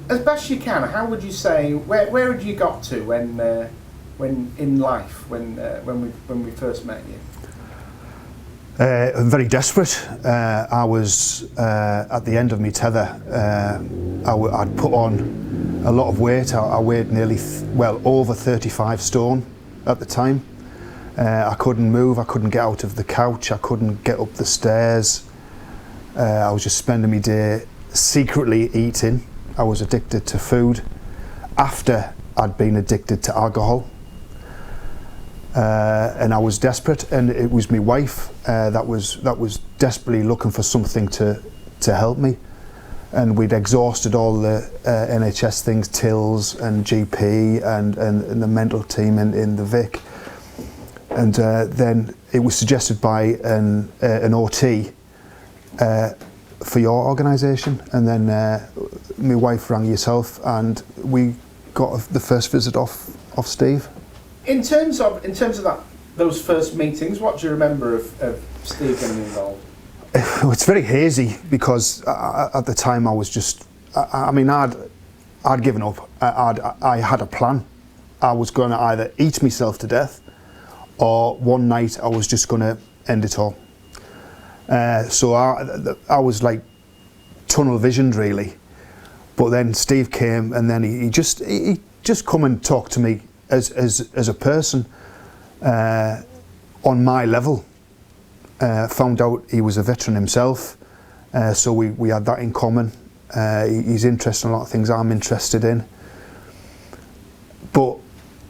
as best you can, how would you say, where had you got to when in life, when we first met you? Very desperate. I was at the end of my tether. I'd put on a lot of weight. I weighed nearly, over 35 stone at the time. I couldn't move, I couldn't get out of the couch, I couldn't get up the stairs. I was just spending my day secretly eating. I was addicted to food after I'd been addicted to alcohol. And I was desperate, and it was my wife that was desperately looking for something to help me. And we'd exhausted all the NHS things, TILs and GP and the mental team in the Vic. And then it was suggested by an OT for your organisation, and then my wife rang yourself, and we got the first visit off Steve. In terms of those first meetings, what do you remember of Steve getting involved? It's very hazy, because at the time I was just, I'd given up. I had a plan. I was going to either eat myself to death, or one night I was just going to end it all. So I was like tunnel visioned, really. But then Steve came, and then he just come and talked to me as a person on my level. Found out he was a veteran himself, so we had that in common. He's interested in a lot of things I'm interested in. But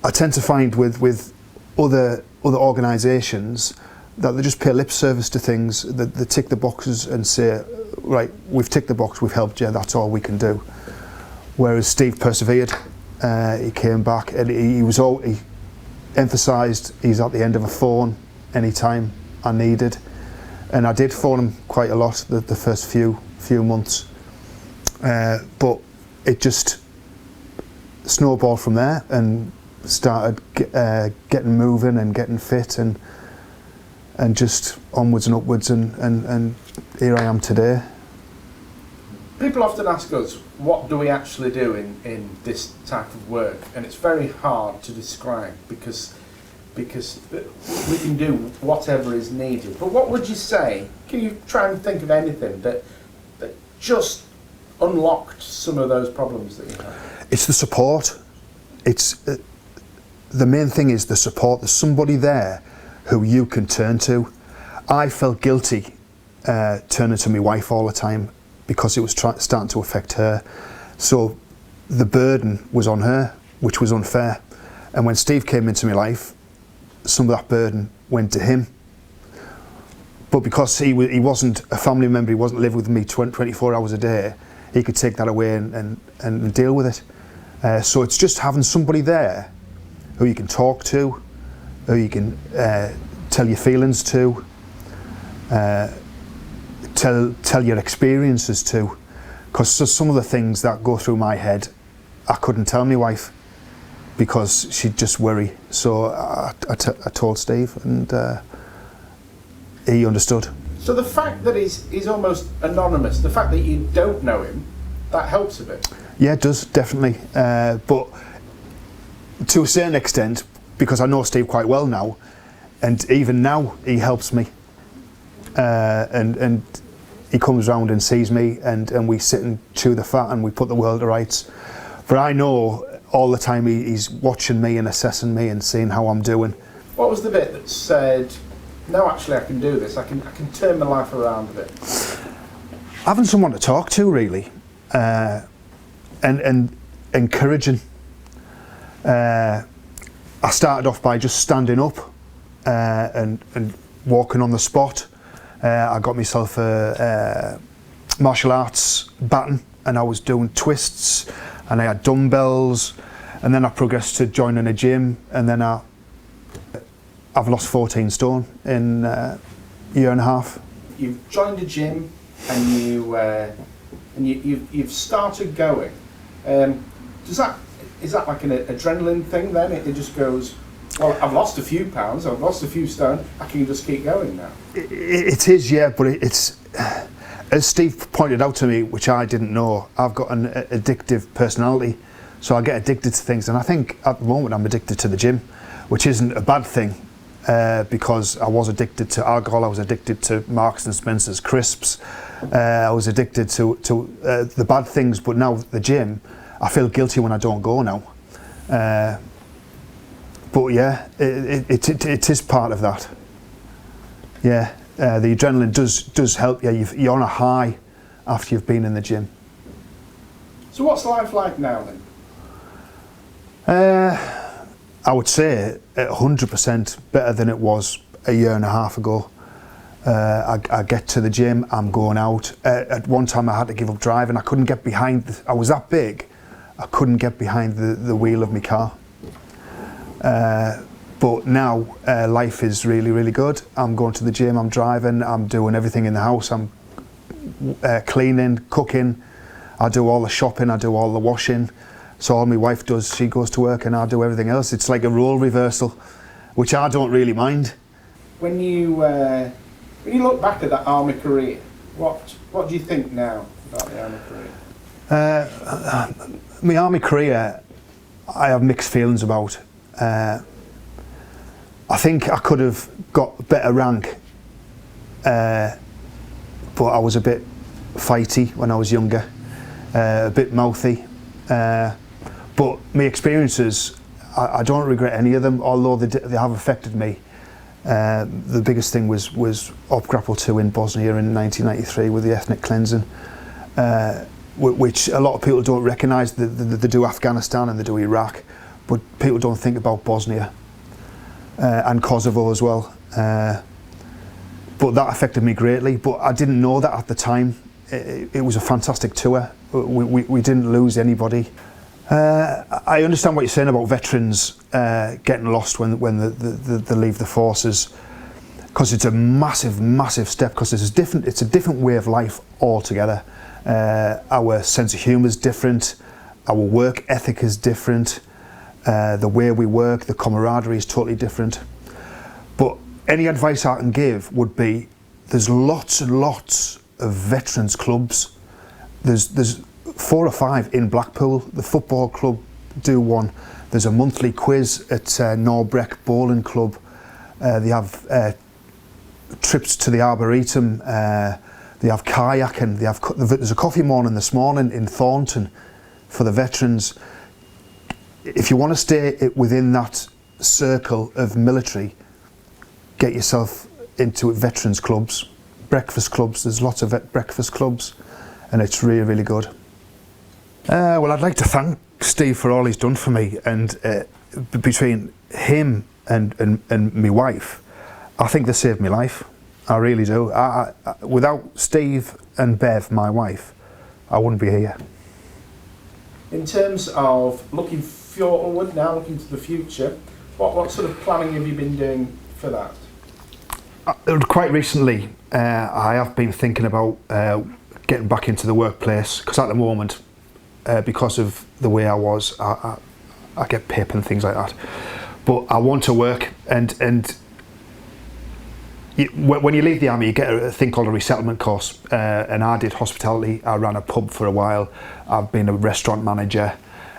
I tend to find with other organisations that they just pay lip service to things, that they tick the boxes and say, right, we've ticked the box, we've helped you, that's all we can do. Whereas Steve persevered. He came back, and he emphasised he's at the end of a phone anytime I needed, and I did phone him quite a lot the first few months, but it just snowballed from there and started getting moving and getting fit, and just onwards and upwards, and here I am today. People often ask us, what do we actually do in this type of work? And it's very hard to describe, because we can do whatever is needed. But what would you say? Can you try and think of anything that just unlocked some of those problems that you have? It's the support. It's the main thing is the support. There's somebody there who you can turn to. I felt guilty turning to my wife all the time, because it was starting to affect her. So the burden was on her, which was unfair. And when Steve came into my life, some of that burden went to him. But because he wasn't a family member, he wasn't living with me 24 hours a day, he could take that away and deal with it. So it's just having somebody there who you can talk to, who you can tell your feelings to, tell your experiences to, because some of the things that go through my head I couldn't tell my wife, because she'd just worry. So I told Steve, and he understood. So the fact that he's almost anonymous, the fact that you don't know him, that helps a bit? Yeah, it does, definitely, but to a certain extent, because I know Steve quite well now, and even now he helps me, and he comes round and sees me, and we sit and chew the fat, and we put the world to rights. But I know all the time he's watching me and assessing me and seeing how I'm doing. What was the bit that said, no, actually I can do this, I can turn my life around a bit? Having someone to talk to, really, and encouraging. I started off by just standing up and walking on the spot. I got myself a martial arts baton, and I was doing twists, and I had dumbbells, and then I progressed to joining a gym, and then I've lost 14 stone in a year and a half. You've joined a gym, and you've started going. Is that like an adrenaline thing then? It just goes, well, I've lost a few pounds, I've lost a few stone, I can just keep going now. It is, yeah, but it's As Steve pointed out to me, which I didn't know, I've got an addictive personality, so I get addicted to things, and I think at the moment I'm addicted to the gym, which isn't a bad thing, because I was addicted to alcohol, I was addicted to Marks and Spencer's crisps, I was addicted to the bad things, but now the gym, I feel guilty when I don't go now. But yeah, it is part of that. Yeah, the adrenaline does help you. You're on a high after you've been in the gym. So what's life like now then? I would say 100% better than it was a year and a half ago. I get to the gym, I'm going out. At one time I had to give up driving. I couldn't get behind, I was that big, I couldn't get behind the wheel of my car. But now life is really, really good. I'm going to the gym, I'm driving, I'm doing everything in the house. I'm cleaning, cooking, I do all the shopping, I do all the washing. So all my wife does, she goes to work and I do everything else. It's like a role reversal, which I don't really mind. When you look back at that army career, what do you think now about the army career? My army career, I have mixed feelings about. I think I could have got a better rank, but I was a bit fighty when I was younger, a bit mouthy. But my experiences, I don't regret any of them, although they have affected me. The biggest thing was Op Grapple 2 in Bosnia in 1993 with the ethnic cleansing, which a lot of people don't recognise. They do Afghanistan and they do Iraq, but people don't think about Bosnia and Kosovo as well. But that affected me greatly, but I didn't know that at the time. It was a fantastic tour. We didn't lose anybody. I understand what you're saying about veterans getting lost when they leave the forces, because it's a massive step, because it's a different way of life altogether. Our sense of humour is different, our work ethic is different, the way we work, the camaraderie is totally different. But any advice I can give would be, there's lots and lots of veterans clubs. There's 4 or 5 in Blackpool. The football club do one. There's a monthly quiz at Norbreck Bowling Club. They have trips to the Arboretum. They have kayaking. There's a coffee morning this morning in Thornton for the veterans. If you want to stay within that circle of military, get yourself into veterans clubs, breakfast clubs. There's lots of breakfast clubs, and it's really, really good. Well, I'd like to thank Steve for all he's done for me, and between him and my wife, I think they saved my life. I really do. Without Steve and Bev, my wife, I wouldn't be here. In terms of looking forward now, looking to the future, what sort of planning have you been doing for that? Quite recently, I have been thinking about getting back into the workplace, because at the moment, because of the way I was, I get PIP and things like that. But I want to work, and when you leave the army, you get a thing called a resettlement course, and I did hospitality. I ran a pub for a while. I've been a restaurant manager.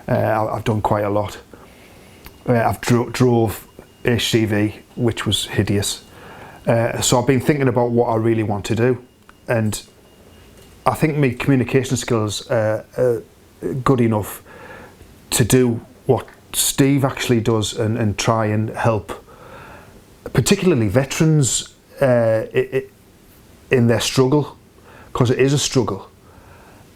I've done quite a lot. I've drove HCV, which was hideous. So I've been thinking about what I really want to do, and I think my communication skills are good enough to do what Steve actually does and try and help, particularly veterans in their struggle, because it is a struggle.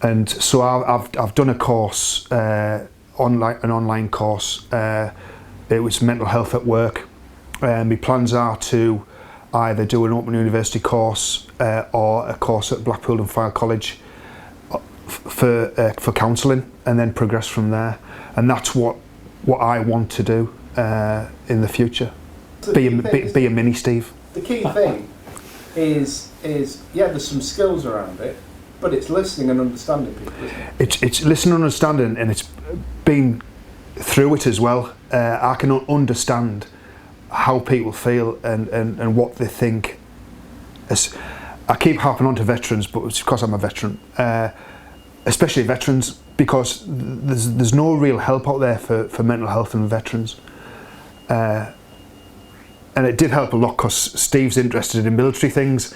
And so I've done a course, an online course. It was mental health at work. My plans are to either do an open university course or a course at Blackpool and Fire College for counselling, and then progress from there. And that's what I want to do in the future. Be a mini Steve. The key thing is yeah, there's some skills around it, but it's listening and understanding people, isn't it? It's listening and understanding, and it's been through it as well. I can understand how people feel and what they think. I keep harping on to veterans, but it's because I'm a veteran, especially veterans, because there's no real help out there for mental health and veterans. And it did help a lot because Steve's interested in military things,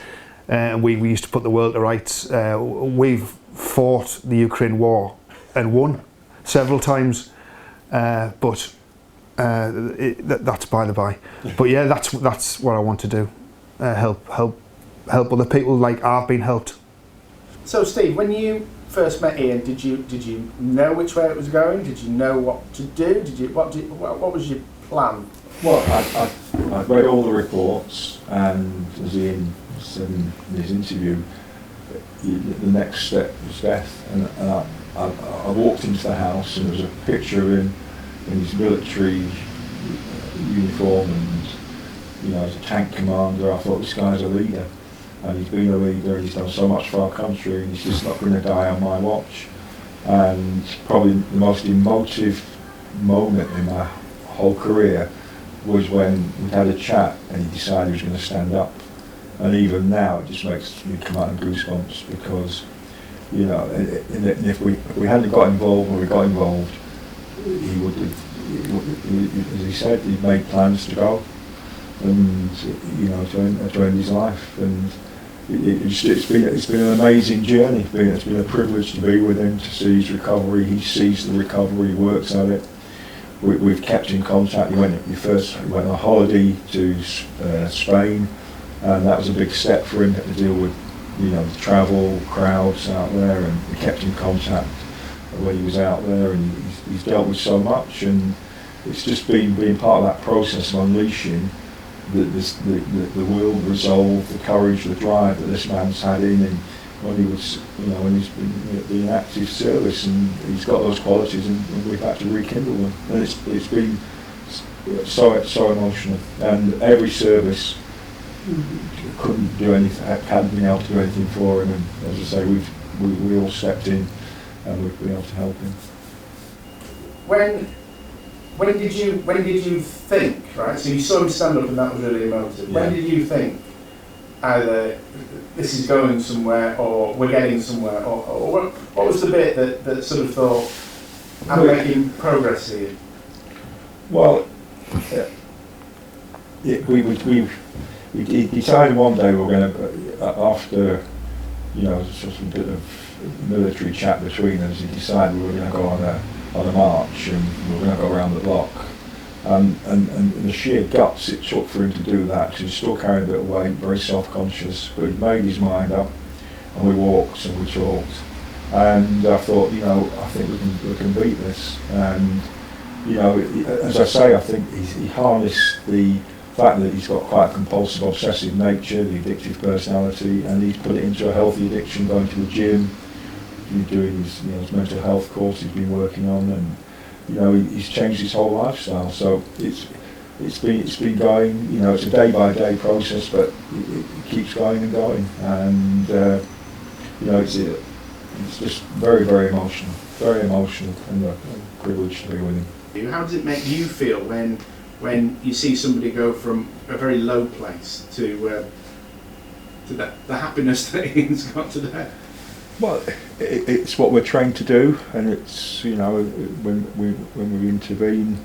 and we used to put the world to rights. We've fought the Ukraine war and won several times, but that's by the by. But yeah, that's what I want to do. Help other people like I've been helped. So Steve, when you first met Ian, did you know which way it was going? Did you know what to do? What was your plan? Well, I read all the reports, and as Ian said in his interview, the next step was death. And I walked into the house, and there was a picture of him in his military uniform, and as a tank commander. I thought, this guy's a leader, and he's been a leader, and he's done so much for our country, and he's just not going to die on my watch. And probably the most emotive moment in my whole career was when we had a chat and he decided he was going to stand up. And even now it just makes me come out in goosebumps, because and if we hadn't got involved, when we got involved, he would as he said, he made plans to go and to end his life. And it's been an amazing journey. It's been a privilege to be with him, to see his recovery. He sees the recovery, he works at it. We've kept in contact. He went on a holiday to Spain, and that was a big step for him to deal with, the travel, crowds out there, and we kept in contact when he was out there, and he's dealt with so much, and it's just being part of that process of unleashing the will, the resolve, the courage, the drive that this man's had in him when he was, when he's been in active service, and he's got those qualities, and we've had to rekindle them. And it's been so emotional. And every service couldn't do anything, hadn't been able to do anything for him. And as I say, we all stepped in, and we've been able to help him. When did you think, right? So you saw him stand up, and that was really emotive. Yeah. When did you think either this is going somewhere, or we're getting somewhere, or what was the bit that sort of thought, I'm making progress here? Well, we decided one day we were going to, after sort of a bit of military chat between us, he decided we were going to go on a march, and we were going to go around the block. And the sheer guts it took for him to do that, because he was still carrying a bit of weight, very self-conscious, but he made his mind up, and we walked and we talked. And I thought, I think we can beat this. And as I say, I think he harnessed the fact that he's got quite a compulsive, obsessive nature, the addictive personality, and he's put it into a healthy addiction, going to the gym, doing his mental health course he's been working on, and he's changed his whole lifestyle. So it's been going. It's a day by day process, but it keeps going and going. And it's just very, very emotional, and a privilege to be with him. How does it make you feel when you see somebody go from a very low place to the happiness that Ian's got today? Well, it's what we're trained to do, and it's when we intervene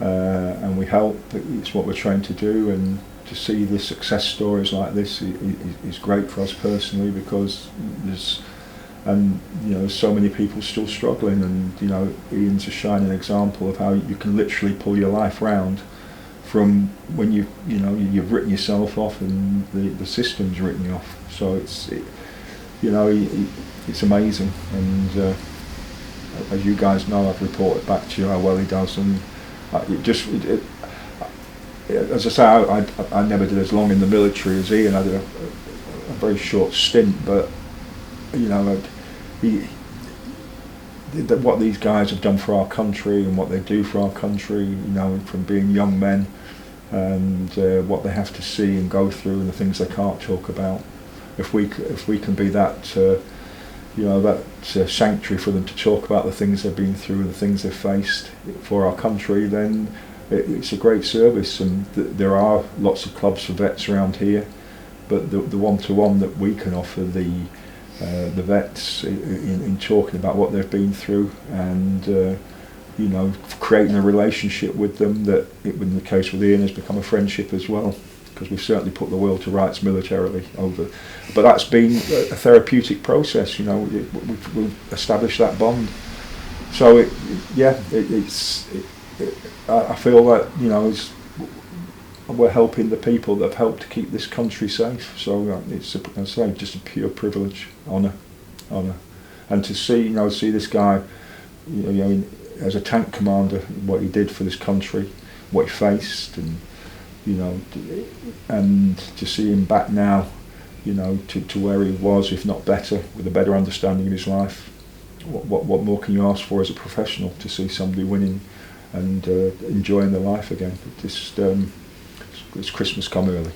and we help, it's what we're trained to do. And to see the success stories like this is great for us personally, because there's so many people still struggling, and Ian's a shining example of how you can literally pull your life round from when you've written yourself off and the system's written you off. So it's amazing, and as you guys know, I've reported back to you how well he does, and as I say, I never did as long in the military as Ian. I did a very short stint, but what these guys have done for our country and what they do for our country, from being young men, and what they have to see and go through, and the things they can't talk about. If we can be that sanctuary for them to talk about the things they've been through and the things they've faced for our country, then it's a great service. And there are lots of clubs for vets around here, but the one-to-one that we can offer the vets in talking about what they've been through, and you know, creating a relationship with them that, in the case with Ian, has become a friendship as well, because we've certainly put the will to rights militarily over. But that's been a therapeutic process, you know. We've established that bond. So I feel that, you know, we're helping the people that have helped to keep this country safe. So it's, as I say, just a pure privilege, honour, and to see this guy, you know, as a tank commander, what he did for this country, what he faced, and you know, and to see him back now, you know, to where he was, if not better, with a better understanding of his life. What more can you ask for as a professional, to see somebody winning and enjoying their life again? It's Christmas come early.